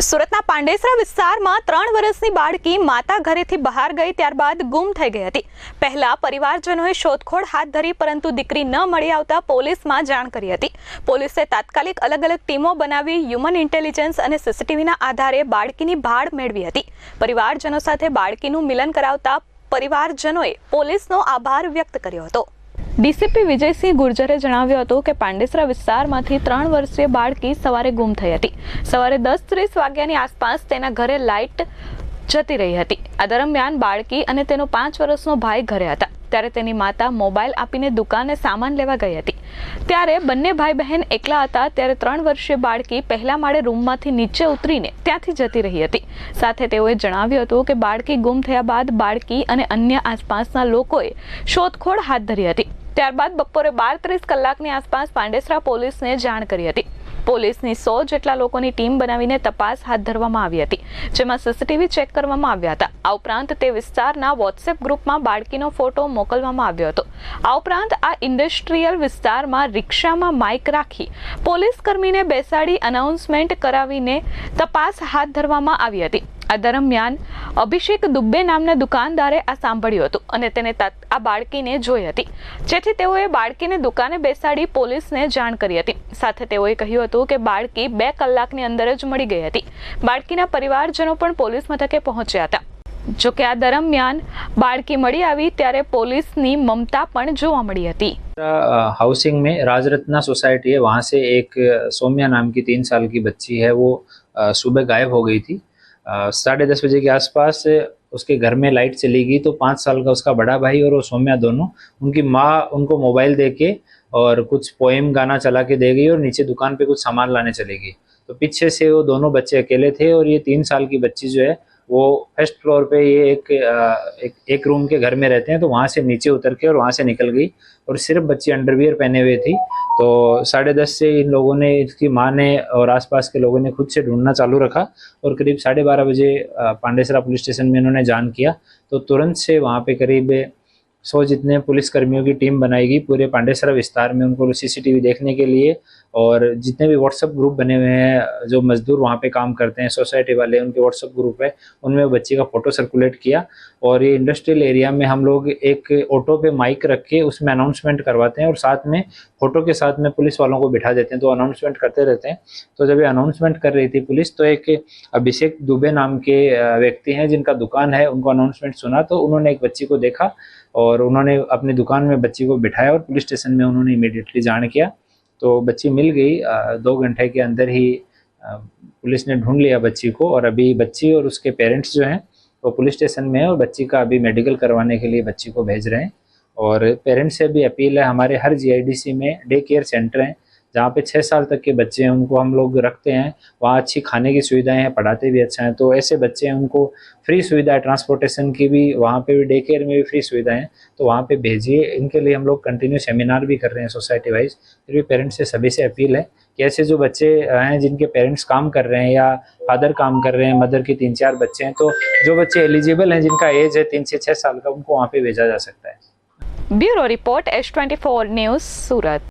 સુરતના પાંડેસરા વિસ્તારમાં 3 વર્ષની બાળકી માતા ઘરેથી બહાર ગઈ ત્યારબાદ ગુમ થઈ ગઈ હતી। પહેલા પરિવારજનોએ શોધખોળ હાથ ધરી પરંતુ દીકરી ન મળી આવતા પોલીસમાં જાણ કરી હતી। પોલીસે તાત્કાલિક અલગ અલગ ટીમો બનાવી હ્યુમન ઇન્ટેલિજન્સ અને સીસીટીવીના આધારે બાળકીની ભાળ મેળવી હતી। પરિવારજનો સાથે બાળકીનું મિલન કરાવતા પરિવારજનોએ પોલીસનો આભાર વ્યક્ત કર્યો હતો। ડીસીપી વિજયસિંહ ગુર્જરે જણાવ્યું હતું કે પાંડેસરા વિસ્તારમાંથી 3 વર્ષીય બાળકી સવારે ગુમ થઈ હતી। સવારે 10:30 વાગ્યાની આસપાસ તેના ઘરે લાઇટ જતી રહી હતી। આ દરમિયાન બાળકી અને તેનો 5 વર્ષનો ભાઈ ઘરે હતા ત્યારે તેની માતા મોબાઈલ આપીને દુકાને સામાન લેવા ગઈ હતી। ત્યારે બંને ભાઈ બહેન એકલા હતા ત્યારે 3 વર્ષીય બાળકી પહેલા માળે રૂમમાંથી નીચે ઉતરીને ત્યાંથી જતી રહી હતી। સાથે તેઓએ જણાવ્યું હતું કે બાળકી ગુમ થયા બાદ બાળકી અને અન્ય આસપાસના લોકોએ શોધખોળ હાથ ધરી હતી। ત્યારબાદ બપોરે 12:30 કલાકની આસપાસ પાંડેસરા પોલીસને જાણ કરી હતી। પોલીસની 100 જેટલા લોકોની ટીમ બનાવીને તપાસ હાથ ધરવામાં આવી હતી, જેમાં સીસીટીવી ચેક કરવામાં આવ્યા હતા। આ ઉપરાંત તે વિસ્તારના વોટ્સએપ ગ્રુપમાં બાળકીનો ફોટો મોકલવામાં આવ્યો હતો। આ ઉપરાંત આ ઇન્ડસ્ટ્રીયલ વિસ્તારમાં રિક્ષામાં માઇક રાખી પોલીસ કર્મીને બેસાડી અનાઉન્સમેન્ટ કરાવીને તપાસ હાથ ધરવામાં આવી હતી। આ દરમિયાન અભિષેક દુબે નામના દુકાનદારે આ સાંભળ્યું હતું અને તેને આ બાળકીને જોઈ હતી, જેથી તેઓએ બાળકીને દુકાને બેસાડી પોલીસને જાણ કરી હતી। સાથે તેઓએ કહ્યું હતું કે બાળકી 2 કલાકની અંદર જ મળી ગઈ હતી। બાળકીના પરિવારજનો પણ પોલીસ મથકે પહોંચ્યા હતા। જો કે આ દરમિયાન બાળકી મળી આવી ત્યારે પોલીસની મમતા પણ જોવા મળી હતી। हाउसिंग में राजरत्ना सोसाइटी है, वहाँ से एक सौम्या नाम की 3 साल की बच्ची है, वो सुबह गायब हो गई थी। 10:30 बजे के आसपास उसके घर में लाइट चली गई तो 5 साल का उसका बड़ा भाई और वो सौम्या दोनों, उनकी माँ उनको मोबाइल दे के और कुछ पोएम गाना चला के दे गई और नीचे दुकान पे कुछ सामान लाने चली गई। तो पीछे से वो दोनों बच्चे अकेले थे और ये 3 साल की बच्ची जो है वो फर्स्ट फ्लोर पे ये एक रूम के घर में रहते हैं, तो वहाँ से नीचे उतर के और वहाँ से निकल गई और सिर्फ बच्ची अंडरवियर पहने हुए थी। तो 10:30 से इन लोगों ने, इसकी माँ ने और आसपास के लोगों ने खुद से ढूंढना चालू रखा और करीब 12:30 बजे पांडेसरा पुलिस स्टेशन में इन्होंने जान किया। तो तुरंत से वहाँ पे करीब 100 जितने पुलिसकर्मियों की टीम बनाई गई पूरे पांडेसरा विस्तार में उनको सीसीटीवी देखने के लिए, और जितने भी व्हाट्सएप ग्रुप बने हुए हैं जो मजदूर वहाँ पे काम करते हैं सोसाइटी वाले, उनके व्हाट्सएप ग्रुप है, उनमें बच्ची का फोटो सर्कुलेट किया। और ये इंडस्ट्रियल एरिया में हम लोग एक ऑटो पे माइक रख के उसमें अनाउंसमेंट करवाते हैं और साथ में फोटो के साथ में पुलिस वालों को बिठा देते हैं, तो अनाउंसमेंट करते रहते हैं। तो जब ये अनाउंसमेंट कर रही थी पुलिस, तो एक अभिषेक दुबे नाम के व्यक्ति हैं जिनका दुकान है, उनको अनाउंसमेंट सुना तो उन्होंने एक बच्ची को देखा और उन्होंने अपनी दुकान में बच्ची को बिठाया और पुलिस स्टेशन में उन्होंने इमीडिएटली जान किया। तो बच्ची मिल गई। 2 घंटे के अंदर ही पुलिस ने ढूंढ लिया बच्ची को, और अभी बच्ची और उसके पेरेंट्स जो हैं वो पुलिस स्टेशन में है और बच्ची का अभी मेडिकल करवाने के लिए बच्ची को भेज रहे हैं। और पेरेंट्स से भी अपील है, हमारे हर जीआईडीसी में डे केयर सेंटर हैं जहाँ पे 6 साल तक के बच्चे हैं, उनको हम लोग रखते हैं। वहाँ अच्छी खाने की सुविधाएं हैं, पढ़ाते भी अच्छा हैं। तो ऐसे बच्चे हैं उनको फ्री सुविधा है, ट्रांसपोर्टेशन की भी, वहाँ पे भी डे केयर में भी फ्री सुविधाएं हैं, तो वहाँ पे भेजिए। इनके लिए हम लोग कंटिन्यू सेमिनार भी कर रहे हैं सोसाइटी वाइज। फिर भी पेरेंट्स से सभी से अपील है कि ऐसे जो बच्चे हैं जिनके पेरेंट्स काम कर रहे हैं या फादर काम कर रहे हैं, मदर की 3-4 बच्चे हैं, तो जो बच्चे एलिजिबल हैं जिनका एज है 3 से 6 साल का, उनको वहाँ पे भेजा जा सकता है। ब्यूरो रिपोर्ट S24 न्यूज़, सूरत।